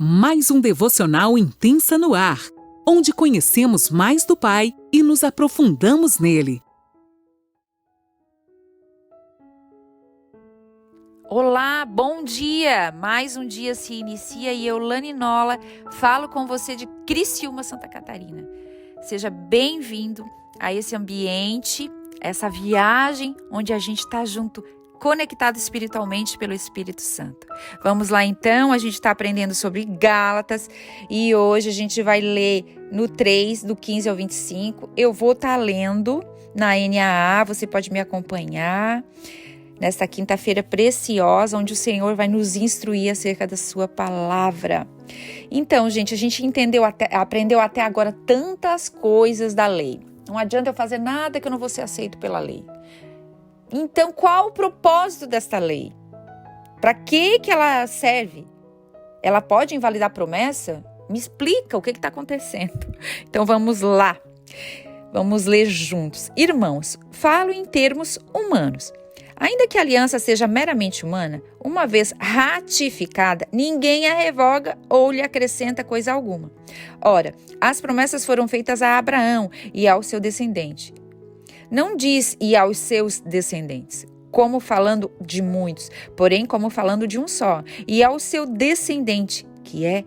Mais um devocional Intensa no Ar, onde conhecemos mais do Pai e nos aprofundamos nele. Olá, bom dia! Mais um dia se inicia e eu, Lani Nola, falo com você de Criciúma, Santa Catarina. Seja bem-vindo a esse ambiente, essa viagem onde a gente está junto, conectado espiritualmente pelo Espírito Santo. Vamos lá então, a gente está aprendendo sobre Gálatas e hoje a gente vai ler no 3, do 15 ao 25. Eu vou estar lendo na NAA, você pode me acompanhar nesta quinta-feira preciosa, onde o Senhor vai nos instruir acerca da sua palavra. Então, gente, a gente aprendeu até agora tantas coisas da lei. Não adianta eu fazer nada que eu não vou ser aceito pela lei. Então, qual o propósito desta lei? Para que ela serve? Ela pode invalidar a promessa? Me explica o que está acontecendo. Então, vamos lá. Vamos ler juntos. Irmãos, falo em termos humanos. Ainda que a aliança seja meramente humana, uma vez ratificada, ninguém a revoga ou lhe acrescenta coisa alguma. Ora, as promessas foram feitas a Abraão e ao seu descendente. Não diz e aos seus descendentes, como falando de muitos, porém como falando de um só, e ao seu descendente, que é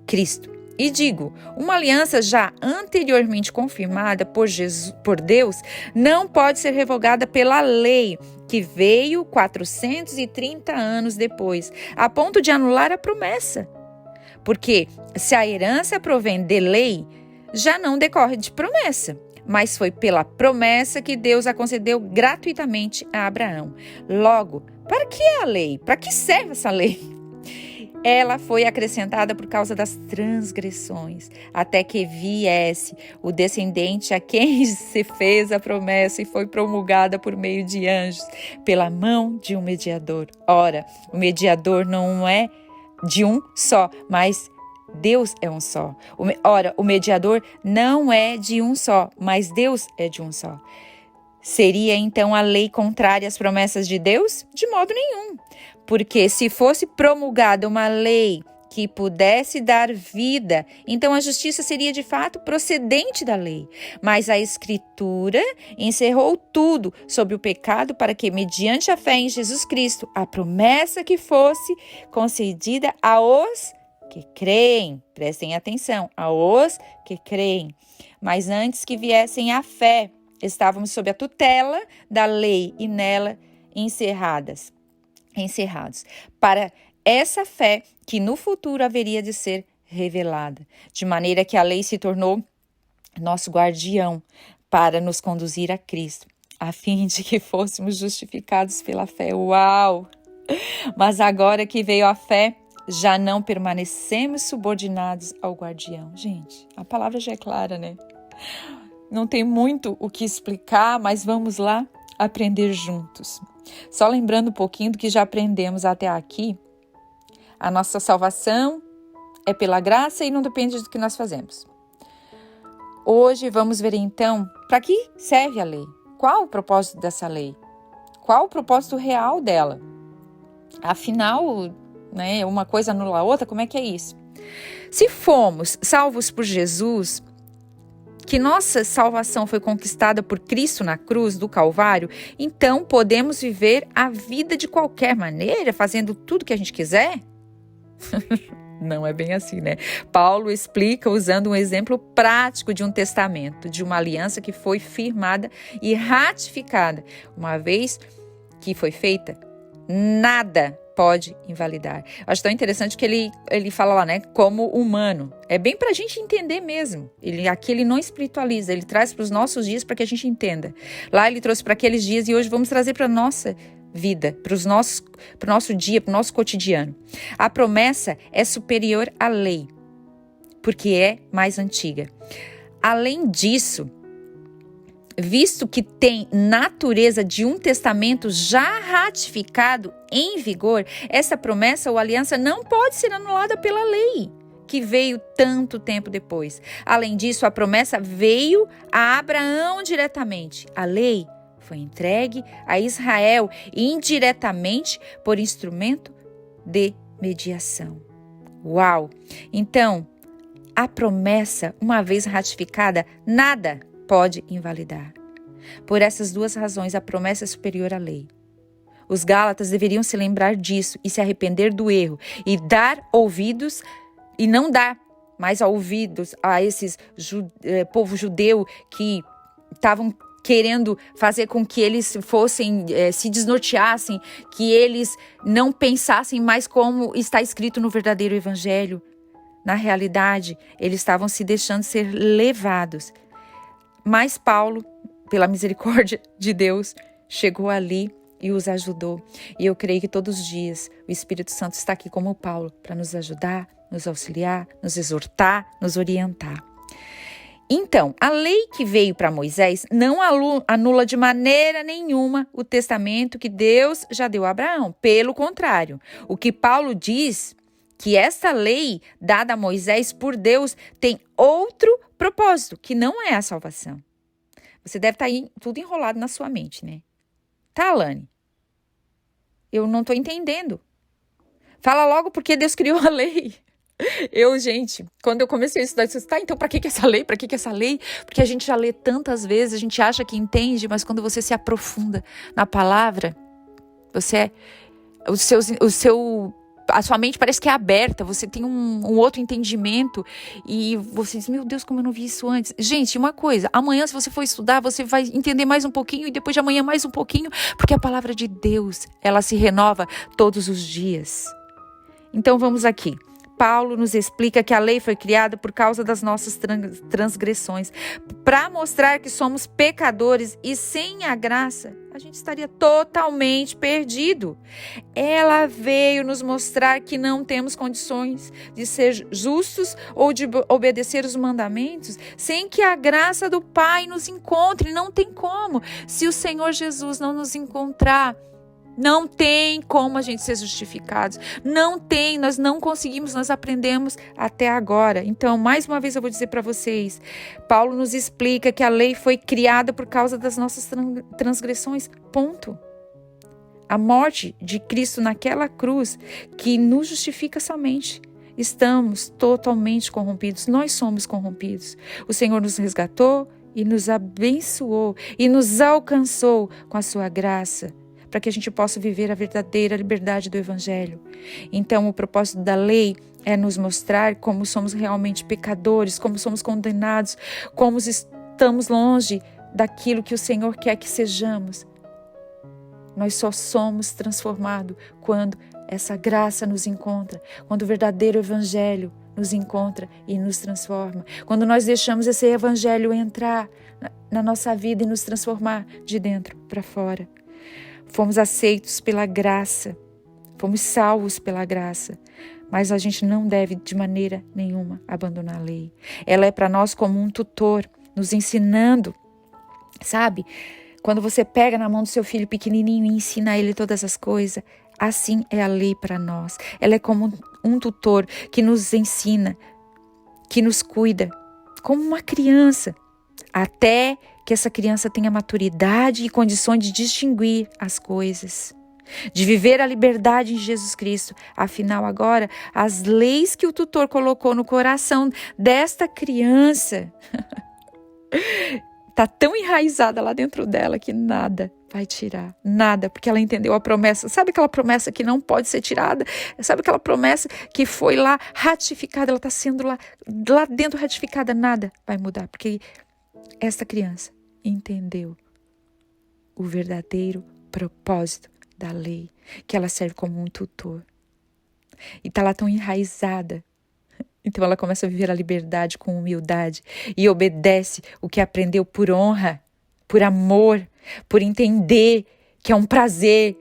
Cristo. E digo, uma aliança já anteriormente confirmada por Deus não pode ser revogada pela lei, que veio 430 anos depois, a ponto de anular a promessa. Porque se a herança provém de lei, já não decorre de promessa, mas foi pela promessa que Deus a concedeu gratuitamente a Abraão. Logo, para que é a lei? Para que serve essa lei? Ela foi acrescentada por causa das transgressões, até que viesse o descendente a quem se fez a promessa e foi promulgada por meio de anjos, pela mão de um mediador. Ora, o mediador não é de um só, mas Deus é um só. Ora, o mediador não é de um só, mas Deus é de um só. Seria então a lei contrária às promessas de Deus? De modo nenhum. Porque se fosse promulgada uma lei que pudesse dar vida, então a justiça seria de fato procedente da lei. Mas a Escritura encerrou tudo sobre o pecado para que, mediante a fé em Jesus Cristo, a promessa que fosse concedida aos que creem. Prestem atenção, aos que creem. Mas antes que viessem a fé, estávamos sob a tutela da lei e nela encerrados, para essa fé que no futuro haveria de ser revelada, de maneira que a lei se tornou nosso guardião para nos conduzir a Cristo, a fim de que fôssemos justificados pela fé. Uau! Mas agora que veio a fé, já não permanecemos subordinados ao guardião. Gente, a palavra já é clara, né? Não tem muito o que explicar, mas vamos lá aprender juntos. Só lembrando um pouquinho do que já aprendemos até aqui, a nossa salvação é pela graça e não depende do que nós fazemos. Hoje vamos ver então para que serve a lei, qual o propósito dessa lei, qual o propósito real dela. Afinal, né, uma coisa anula a outra, como é que é isso? Se fomos salvos por Jesus, que nossa salvação foi conquistada por Cristo na cruz do Calvário, então podemos viver a vida de qualquer maneira, fazendo tudo que a gente quiser? Não é bem assim, né? Paulo explica usando um exemplo prático de um testamento, de uma aliança que foi firmada e ratificada. Uma vez que foi feita, nada pode invalidar. Acho tão interessante que ele fala lá, né, como humano. É bem para a gente entender mesmo. Aqui ele não espiritualiza, ele traz para os nossos dias para que a gente entenda. Lá ele trouxe para aqueles dias e hoje vamos trazer para a nossa vida, para o nosso dia, para o nosso cotidiano. A promessa é superior à lei, porque é mais antiga. Além disso, visto que tem natureza de um testamento já ratificado em vigor, essa promessa ou aliança não pode ser anulada pela lei, que veio tanto tempo depois. Além disso, a promessa veio a Abraão diretamente. A lei foi entregue a Israel indiretamente por instrumento de mediação. Uau! Então, a promessa, uma vez ratificada, nada pode invalidar. Por essas duas razões, a promessa é superior à lei. Os Gálatas deveriam se lembrar disso e se arrepender do erro e dar ouvidos e não dar mais ouvidos a esses povo judeu que estavam querendo fazer com que eles fossem, se desnorteassem, que eles não pensassem mais como está escrito no verdadeiro evangelho. Na realidade, eles estavam se deixando ser levados. Mas Paulo, pela misericórdia de Deus, chegou ali e os ajudou. E eu creio que todos os dias o Espírito Santo está aqui como Paulo para nos ajudar, nos auxiliar, nos exortar, nos orientar. Então, a lei que veio para Moisés não anula de maneira nenhuma o testamento que Deus já deu a Abraão. Pelo contrário, o que Paulo diz que essa lei dada a Moisés por Deus tem outro propósito, que não é a salvação. Você deve estar aí tudo enrolado na sua mente, né? Tá, Alane? Eu não estou entendendo. Fala logo porque Deus criou a lei. Gente, quando eu comecei a estudar, eu disse, tá, então pra que essa lei? Pra que essa lei? Porque a gente já lê tantas vezes, a gente acha que entende, mas quando você se aprofunda na palavra, a sua mente parece que é aberta, você tem um outro entendimento e você diz, meu Deus, como eu não vi isso antes. Gente, uma coisa, amanhã se você for estudar, você vai entender mais um pouquinho e depois de amanhã mais um pouquinho, porque a palavra de Deus, ela se renova todos os dias. Então vamos aqui. Paulo nos explica que a lei foi criada por causa das nossas transgressões, para mostrar que somos pecadores e sem a graça, a gente estaria totalmente perdido. Ela veio nos mostrar que não temos condições de ser justos ou de obedecer os mandamentos sem que a graça do Pai nos encontre. Não tem como. Se o Senhor Jesus não nos encontrar, não tem como a gente ser justificados. Não tem, nós não conseguimos, nós aprendemos até agora. Então, mais uma vez eu vou dizer para vocês, Paulo nos explica que a lei foi criada por causa das nossas transgressões, ponto. A morte de Cristo naquela cruz que nos justifica somente. Estamos totalmente corrompidos, nós somos corrompidos. O Senhor nos resgatou e nos abençoou e nos alcançou com a sua graça, para que a gente possa viver a verdadeira liberdade do Evangelho. Então, o propósito da lei é nos mostrar como somos realmente pecadores, como somos condenados, como estamos longe daquilo que o Senhor quer que sejamos. Nós só somos transformados quando essa graça nos encontra, quando o verdadeiro Evangelho nos encontra e nos transforma. Quando nós deixamos esse Evangelho entrar na nossa vida e nos transformar de dentro para fora. Fomos aceitos pela graça, fomos salvos pela graça, mas a gente não deve de maneira nenhuma abandonar a lei. Ela é para nós como um tutor, nos ensinando, sabe? Quando você pega na mão do seu filho pequenininho e ensina a ele todas as coisas, assim é a lei para nós. Ela é como um tutor que nos ensina, que nos cuida, como uma criança, até que essa criança tenha maturidade e condições de distinguir as coisas, de viver a liberdade em Jesus Cristo. Afinal, agora, as leis que o tutor colocou no coração desta criança está tão enraizada lá dentro dela que nada vai tirar, nada, porque ela entendeu a promessa. Sabe aquela promessa que não pode ser tirada? Sabe aquela promessa que foi lá ratificada, ela está sendo lá dentro ratificada, nada vai mudar, porque esta criança entendeu o verdadeiro propósito da lei, que ela serve como um tutor. E está lá tão enraizada. Então ela começa a viver a liberdade com humildade e obedece o que aprendeu por honra, por amor, por entender que é um prazer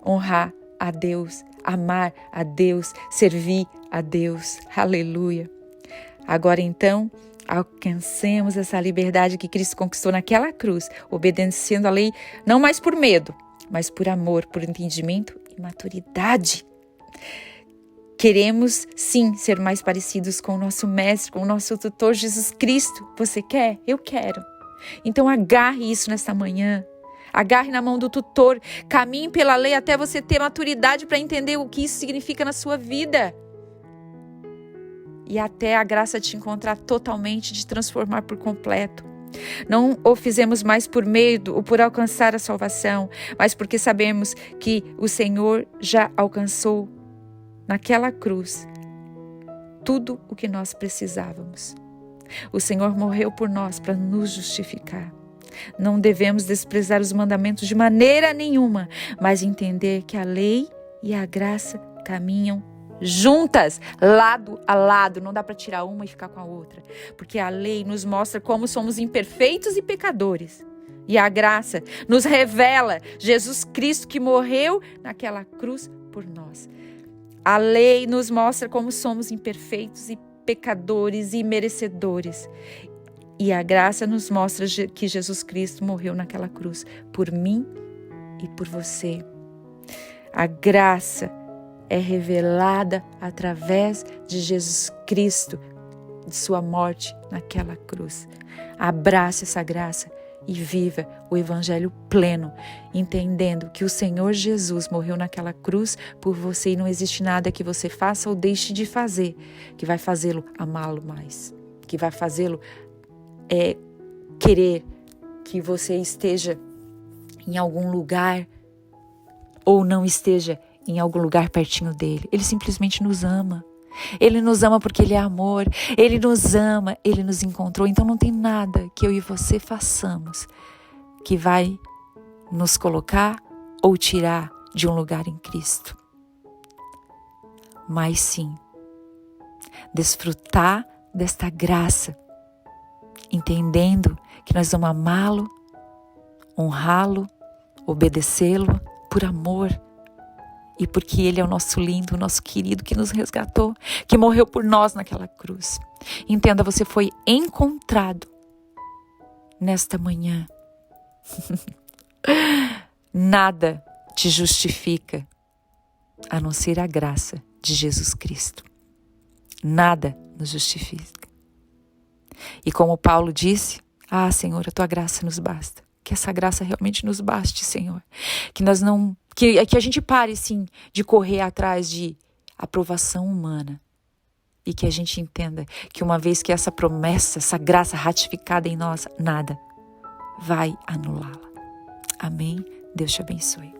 honrar a Deus, amar a Deus, servir a Deus. Aleluia. Agora então, alcancemos essa liberdade que Cristo conquistou naquela cruz, obedecendo a lei não mais por medo, mas por amor, por entendimento e maturidade. Queremos, sim, ser mais parecidos com o nosso mestre, com o nosso tutor Jesus Cristo. Você quer? Eu quero. Então agarre isso nesta manhã. Agarre na mão do tutor. Caminhe pela lei até você ter maturidade para entender o que isso significa na sua vida. e até a graça te encontrar totalmente, te transformar por completo. Não o fizemos mais por medo ou por alcançar a salvação, mas porque sabemos que o Senhor já alcançou naquela cruz tudo o que nós precisávamos. O Senhor morreu por nós para nos justificar. Não devemos desprezar os mandamentos de maneira nenhuma, mas entender que a lei e a graça caminham juntas, lado a lado. Não dá para tirar uma e ficar com a outra, porque a lei nos mostra como somos imperfeitos e pecadores, e a graça nos revela Jesus Cristo que morreu naquela cruz por nós. A lei nos mostra como somos imperfeitos e pecadores e merecedores, e a graça nos mostra que Jesus Cristo morreu naquela cruz por mim e por você. A graça é revelada através de Jesus Cristo, de sua morte naquela cruz. Abrace essa graça e viva o evangelho pleno, entendendo que o Senhor Jesus morreu naquela cruz por você e não existe nada que você faça ou deixe de fazer que vai fazê-lo amá-lo mais, que vai fazê-lo querer que você esteja em algum lugar ou não esteja em algum lugar pertinho dele. Ele simplesmente nos ama. Ele nos ama porque ele é amor. Ele nos ama, ele nos encontrou. Então não tem nada que eu e você façamos que vai nos colocar ou tirar de um lugar em Cristo. Mas sim, desfrutar desta graça, entendendo que nós vamos amá-lo, honrá-lo, obedecê-lo por amor. E porque Ele é o nosso lindo, o nosso querido, que nos resgatou, que morreu por nós naquela cruz. Entenda, você foi encontrado nesta manhã. Nada te justifica a não ser a graça de Jesus Cristo. Nada nos justifica. E como Paulo disse, Senhor, a Tua graça nos basta. Que essa graça realmente nos baste, Senhor. Que a gente pare, sim, de correr atrás de aprovação humana. E que a gente entenda que uma vez que essa promessa, essa graça ratificada em nós, nada vai anulá-la. Amém? Deus te abençoe.